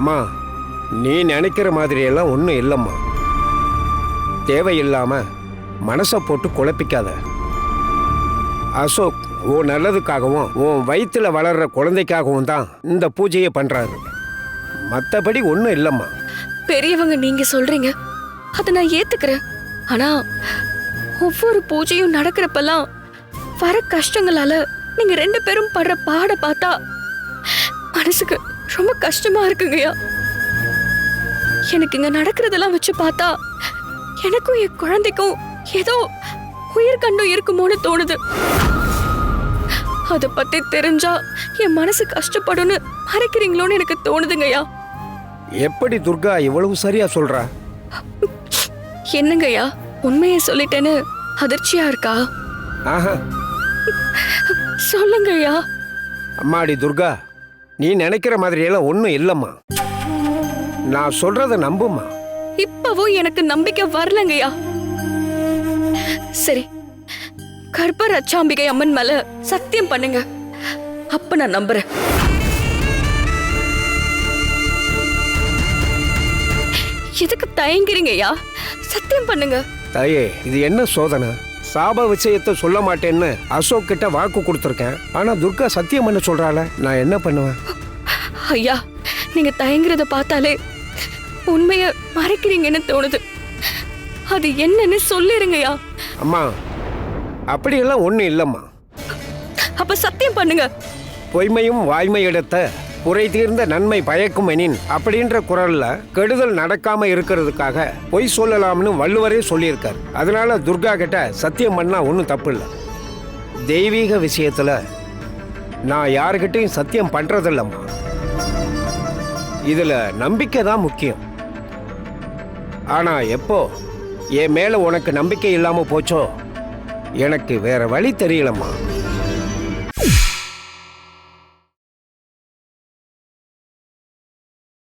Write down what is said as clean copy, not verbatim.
அம்மா, நீ நினைக்கிற மாதிரியெல்லாம் ஒன்றும் இல்லைம்மா. தேவையில்லாம மனசை போட்டு குழப்பிக்காத. அசோக் உன் நல்லதுக்காகவும் உன் வயிற்றுல வளர்ற குழந்தைக்காகவும் தான் இந்த பூஜையை பண்றாரு. மற்றபடி ஒன்றும் இல்லைம்மா. பெரியவங்க நீங்க சொல்றீங்க, அதை நான் ஏத்துக்கிறேன். ஆனா ஒவ்வொரு பூஜையும் நடக்கிறப்பெல்லாம் வர கஷ்டங்களால நீங்க 2 பேரும் படுற பாட பார்த்தா மனசுக்கு ரொம்ப கஷ்டமா இருக்குங்கய்யா. எனக்கு இங்க நடக்கிறதெல்லாம் வச்சு பார்த்தா எனக்கும் என் குழந்தைக்கும் ஏதோ உயிர் கண்டும் இருக்குமோன்னு தோணுது. அதை பத்தி தெரிஞ்சா என் மனசு கஷ்டப்படும்னு மறைக்கிறீங்களோன்னு எனக்கு தோணுதுங்கய்யா. எப்படி துர்கா இவ்வளவு சரியா சொல்றா? என்னங்கய்யா, உண்மையை சொல்லிட்டேன்னு அதிர்ச்சியா இருக்கா? ஆஹா, சொல்லுங்கய்யா. அம்மாடி துர்கா, நீ நினைக்கிற மாதிரியெல்லாம் ஒன்றும் இல்லைம்மா. நான் சொல்றத நம்புமா. இப்பவும் எனக்கு நம்பிக்கை வரலங்கய்யா. சரி, கர்ப்ப ரச்சாம்பிகை அம்மன் மேல சத்தியம் பண்ணுங்க, அப்ப நான் நம்புறேன். எதுக்கு தயங்குறீங்கய்யா? சத்தியம் பண்ணுங்க. தாயே, இது என்ன சோதனை? சாப விஷயத்தை சொல்ல மாட்டேன்னு அசோக் கிட்ட வாக்கு கொடுத்துருக்கேன். ஆனா துர்கா சத்தியம் பண்ண சொல்றாள, நான் என்ன பண்ணுவேன்? ஐயா, நீங்க தயங்குறத பார்த்தாலே உண்மைய மறைக்கிறீங்கன்னு தோணுது. அது என்னன்னு சொல்லிருங்கய்யா. அம்மா, அப்படியெல்லாம் ஒன்றும் இல்லைம்மா. அப்ப சத்தியம் பண்ணுங்க. பொய்மையும் வாய்மை எடுத்த குறை தீர்ந்த நன்மை பயக்கும் எனின் அப்படின்ற குரல்ல கெடுதல் நடக்காம இருக்கிறதுக்காக பொய் சொல்லலாம்னு வள்ளுவரே சொல்லியிருக்காரு. அதனால துர்கா கிட்ட சத்தியம் பண்ணா ஒன்றும் தப்பு இல்லை. தெய்வீக விஷயத்துல நான் யாருக்கிட்டையும் சத்தியம் பண்றதில்லம்மா. இதுல நம்பிக்கை தான் முக்கியம். ஆனா எப்போ என் மேல உனக்கு நம்பிக்கை இல்லாம போச்சோ எனக்கு வேற வழி தெரியலம்மா.